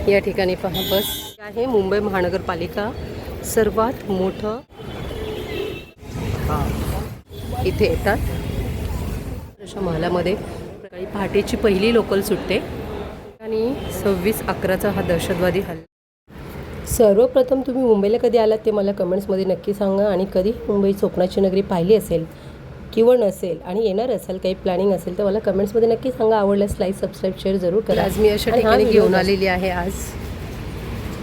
या ठिकाणी पहा बस आहे मुंबई महानगरपालिका सर्वात मोठं इथे येतात. अशा महालामध्ये सकाळी पहाटेची पहिली लोकल सुटते आणि 26/11चा हा दहशतवादी हल्ला. सर्वप्रथम तुम्ही मुंबईला कधी आलात ते मला कमेंट्समध्ये नक्की सांगा आणि कधी मुंबई स्वप्नाची नगरी पाहिली असेल किंवा नसेल आणि येणार असेल काही प्लॅनिंग असेल तर मला कमेंट्समध्ये नक्की सांगा. आवडल्यास लाईक सबस्क्राईब शेअर जरूर करा. आज मी अशा ठिकाणी घेऊन आलेली आहे. आज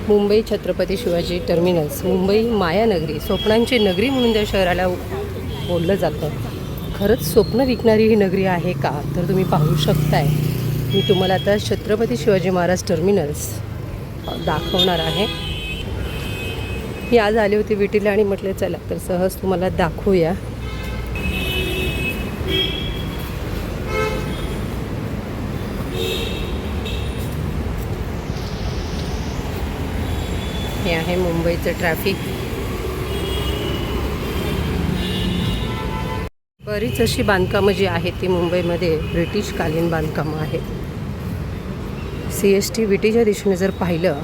मुंबई छत्रपती शिवाजी टर्मिनल्स, मुंबई मायानगरी, स्वप्नांची नगरी म्हणून त्या शहराला बोललं जातं. खरंच स्वप्न विकणारी ही नगरी आहे का तर तुम्ही पाहू शकताय. मी तुम्हाला आता छत्रपती शिवाजी महाराज टर्मिनल्स दाखवणार आहे. मी आज आले होते विटीला आणि म्हटलं चला तर सहज तुम्हाला दाखवूया. हे आहे मुंबईचं ट्रॅफिक. बरीच अशी बांधकामं जी आहेत ती मुंबईमध्ये ब्रिटिशकालीन बांधकामं आहेत. CST विटीच्या दिशेने जर पाहिलं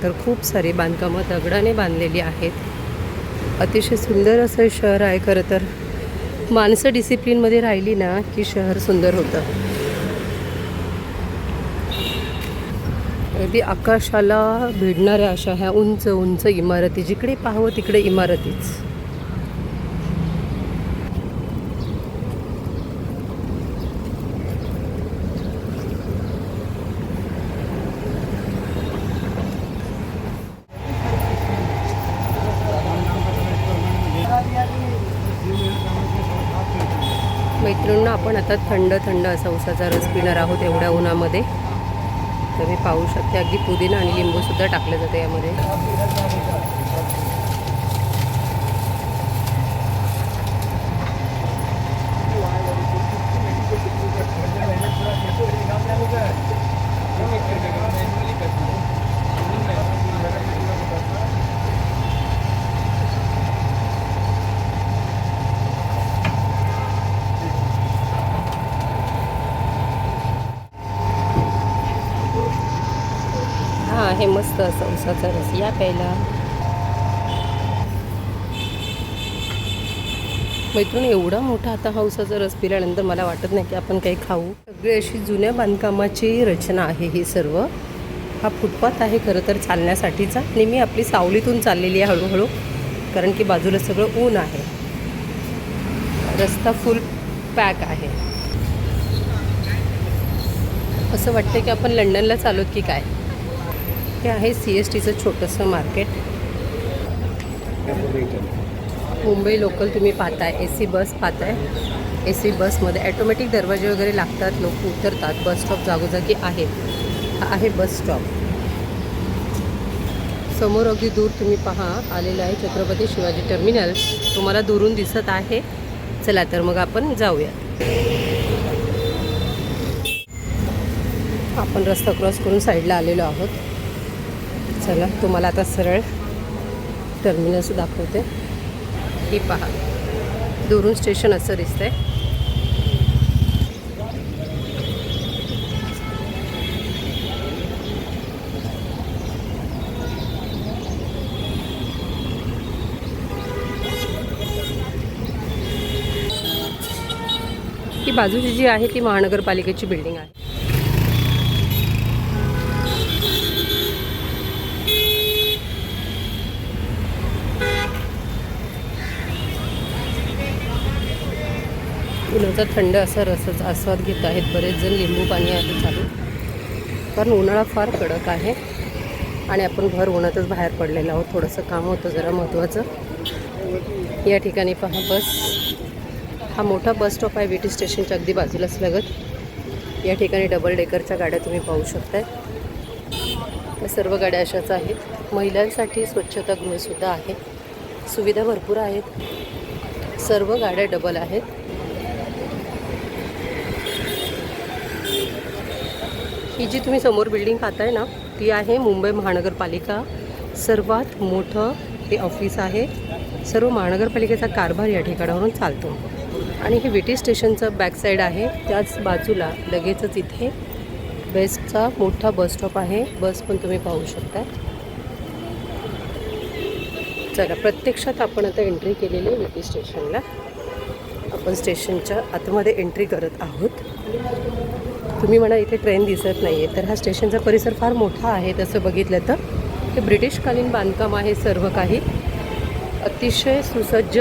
तर खूप सारी बांधकामं दगडाने बांधलेली आहेत. अतिशय सुंदर असं शहर आहे. खरं तर माणसं डिसिप्लिनमध्ये राहिली ना की शहर सुंदर होतं. अगदी आकाशाला भिडणाऱ्या अशा ह्या उंच उंच इमारती, जिकडे पाहावं तिकडे इमारतीच. मैत्रिणींना आपण आता थंड थंड असा उसाचा रस पिणार आहोत एवढ्या उन्हामध्ये. तर मी पाहू शकते अगदी पुदिना आणि लिंबूसुद्धा टाकलं जातं यामध्ये. हे मस्त असं उसाचा रस या प्यायला. मैत्रिणी एवढा मोठा आता हा उसाचा रस पिल्यानंतर मला वाटत नाही की आपण काही खाऊ. सगळी अशी जुन्या बांधकामाची रचना आहे ही सर्व. हा फुटपाथ आहे खरं तर चालण्यासाठीचा आणि मी आपली सावलीतून चाललेली आहे हळूहळू, कारण की बाजूला सगळं ऊन आहे. रस्ता फुल पॅक आहे. असं वाटतं की आपण लंडनला चाललोत की काय. हे आहे CSTचं छोटंसं मार्केट. मुंबई लोकल तुम्ही पाहताय. AC बस पाहताय. AC बसमध्ये ॲटोमॅटिक दरवाजे वगैरे लागतात, लोक उतरतात. बस स्टॉप जागोजागी आहे. हा आहे बस स्टॉप. समोर अगदी दूर तुम्ही पहा आलेलं आहे छत्रपती शिवाजी टर्मिनल्स. तुम्हाला दुरून दिसत आहे. चला तर मग आपण जाऊया. आपण रस्ता क्रॉस करून साईडला आलेलो आहोत. चला तुम्हाला आता सरळ टर्मिनल्स दाखवते. ही पहा दुरून स्टेशन असं दिसतंय. ही बाजूची जी आहे ती महानगरपालिकेची बिल्डिंग आहे. उन्हाचा थंड असा रसाचा आस्वाद घेत आहेत. बरेच जण लिंबू पाणी आहे चालू, कारण उन्हाळा फार कडक आहे आणि आपण भर उन्हातच बाहेर पडलेलो आहोत. थोडंसं काम होतं जरा महत्त्वाचं. या ठिकाणी पहा बस. हा मोठा बस स्टॉप आहे विटी स्टेशनच्या अगदी बाजूलाच लगत. या ठिकाणी डबल डेकरच्या गाड्या तुम्ही पाहू शकताय. या सर्व गाड्या अशाच आहेत. महिलांसाठी स्वच्छतागृहसुद्धा आहे. सुविधा भरपूर आहेत. सर्व गाड्या डबल आहेत. ही जी तुम्ही समोर बिल्डिंग पाहताय ना ती आहे मुंबई महानगरपालिका सर्वात मोठं हे ऑफिस आहे. सर्व महानगरपालिकेचा कारभार या ठिकाणावरून चालतो. आणि हे विटी स्टेशनचं बॅक साईड आहे. त्याच बाजूला लगेचच इथे बेस्टचा मोठा बस स्टॉप आहे. बस पण तुम्ही पाहू शकता. चला, प्रत्यक्षात आपण आता एंट्री केलेली आहे विटी स्टेशनला. आपण स्टेशनच्या आतमध्ये एंट्री करत आहोत. तुम्ही म्हणा इथे ट्रेन दिसत नाही आहे, तर हा स्टेशनचा परिसर फार मोठा आहे. तसं बघितलं तर हे ब्रिटिशकालीन बांधकाम आहे. सर्व काही अतिशय सुसज्ज,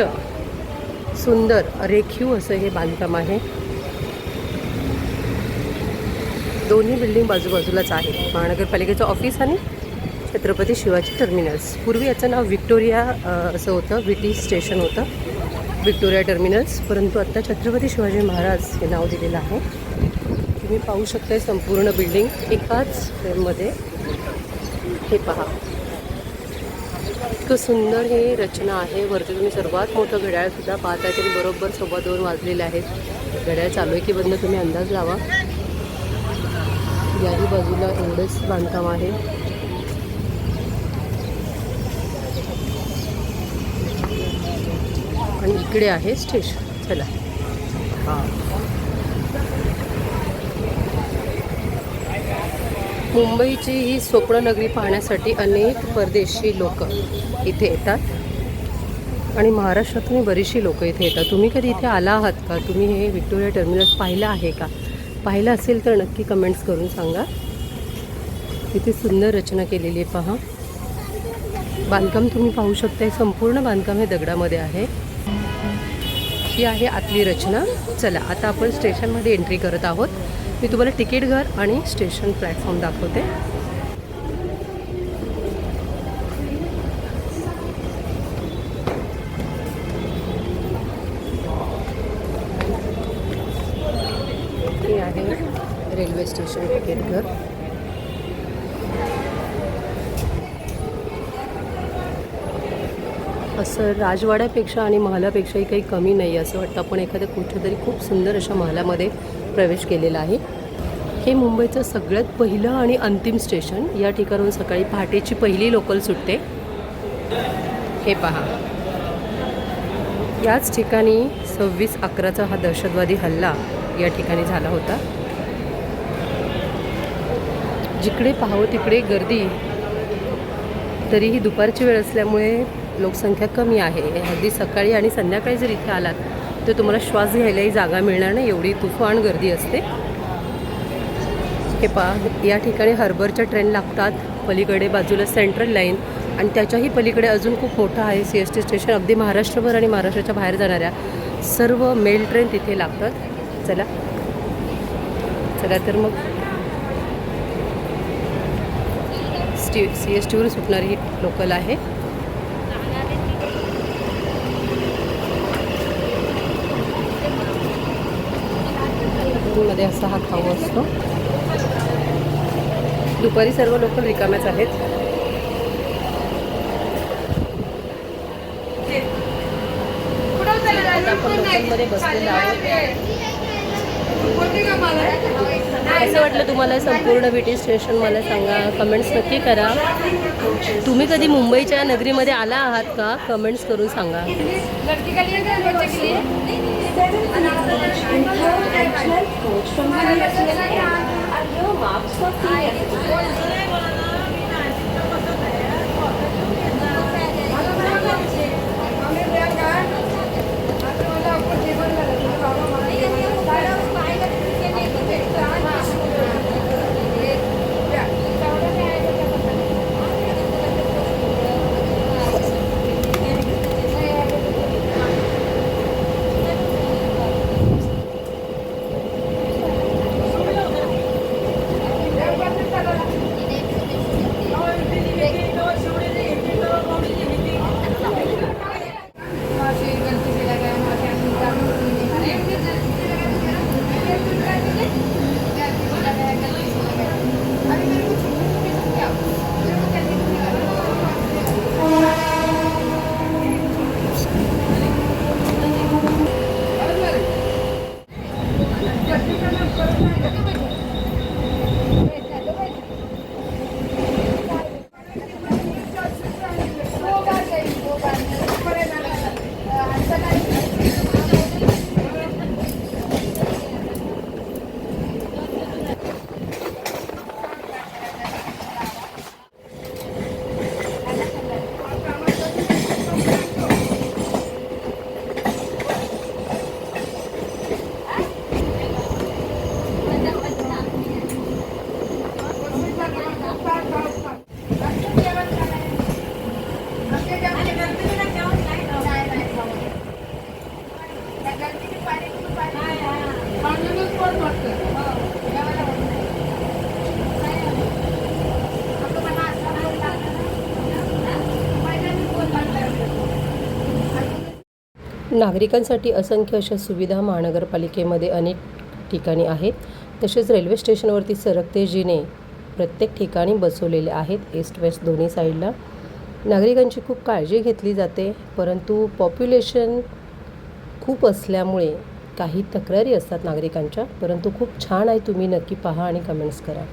सुंदर, रेखीव असं हे बांधकाम आहे. दोन्ही बिल्डिंग बाजूबाजूलाच आहे. महानगरपालिकेचं ऑफिस आणि छत्रपती शिवाजी टर्मिनल्स. पूर्वी याचं नाव व्हिक्टोरिया असं होतं. विटी स्टेशन होतं, व्हिक्टोरिया टर्मिनल्स. परंतु आत्ता छत्रपती शिवाजी महाराज हे नाव दिलेलं आहे. तुम्ही पाहू शकता संपूर्ण बिल्डिंग एकाच फ्रेममध्ये. हे पहा, इतकं सुंदर हे रचना आहे. वरती तुम्ही सर्वात मोठं घड्याळसुद्धा पाहताय, तरी बरोबर 2:15 वाजलेले आहेत. घड्याळ चालू आहे की बंद तुम्ही अंदाज लावा. याही बाजूला एवढंच बांधकाम आहे. आणि इकडे आहे स्टेशन. चला, हां, मुंबईची ही स्वप्ननगरी पाहण्यासाठी अनेक परदेशी लोक इथे येतात आणि महाराष्ट्रातूनही बरीचशी लोक इथे येतात. तुम्ही कधी इथे आला आहात का? तुम्ही हे व्हिक्टोरिया टर्मिनस पाहिलं आहे का? पाहिलं असेल तर नक्की कमेंट्स करून सांगा. किती सुंदर रचना केलेली आहे पहा. बांधकाम तुम्ही पाहू शकता. संपूर्ण बांधकाम हे दगडामध्ये आहे. ही आहे आतली रचना. चला, आता आपण स्टेशनमध्ये एंट्री करत आहोत. मी तुम्हाला तिकीट घर आणि स्टेशन प्लॅटफॉर्म दाखवते. हे आहे रेल्वे स्टेशन तिकीट घर. असं राजवाड्यापेक्षा आणि महालापेक्षाही काही कमी नाही असं वाटतं. आपण एखाद्या कुठेतरी खूप सुंदर अशा महालामध्ये प्रवेश केलेला आहे. हे मुंबईचं सगळ्यात पहिलं आणि अंतिम स्टेशन. या ठिकाणाहून सकाळी पहाटेची पहिली लोकल सुटते. हे पहा, याच ठिकाणी 26/11चा हा दहशतवादी हल्ला या ठिकाणी झाला होता. जिकडे पाहावं तिकडे गर्दी. तरीही दुपारची वेळ असल्यामुळे लोकसंख्या कमी आहे. अगदी सकाळी आणि संध्याकाळी जर इथे आलात तर तुम्हाला श्वास घ्यायलाही जागा मिळणार नाही, एवढी तुफान गर्दी असते. हे पहा, या ठिकाणी हार्बरच्या ट्रेन लागतात. पलीकडे बाजूला सेंट्रल लाईन आणि त्याच्याही पलीकडे अजून खूप मोठं आहे CST स्टेशन. अगदी महाराष्ट्रभर आणि महाराष्ट्राच्या बाहेर जाणाऱ्या सर्व मेल ट्रेन तिथे लागतात. चला तर मग CSTवर सुटणारी ही लोकल आहे. मध्ये असा हा खाऊ असतो. दुपारी सर्व लोकल रिकाम्याच आहेत. आता आपण लोकलमध्ये बसलेलो आहोत. कसं वाटलं तुम्हाला संपूर्ण विटी स्टेशन? मला सांगा, कमेंट्स नक्की करा. तुम्ही कधी मुंबईच्या नगरीमध्ये आला आहात का? कमेंट्स करून सांगा. नागरिकांसाठी असंख्य अशा सुविधा महानगरपालिकेमध्ये अनेक ठिकाणी आहेत. तसेच रेल्वे स्टेशनवरती सरकते जिने प्रत्येक ठिकाणी बसवलेले आहेत. ईस्ट वेस्ट दोन्ही साईडला नागरिकांची खूप काळजी घेतली जाते, परंतु पॉप्युलेशन खूप असल्यामुळे काही तक्रारी असतात नागरिकांच्या. परंतु खूप छान आहे, तुम्ही नक्की पहा आणि कमेंट्स करा.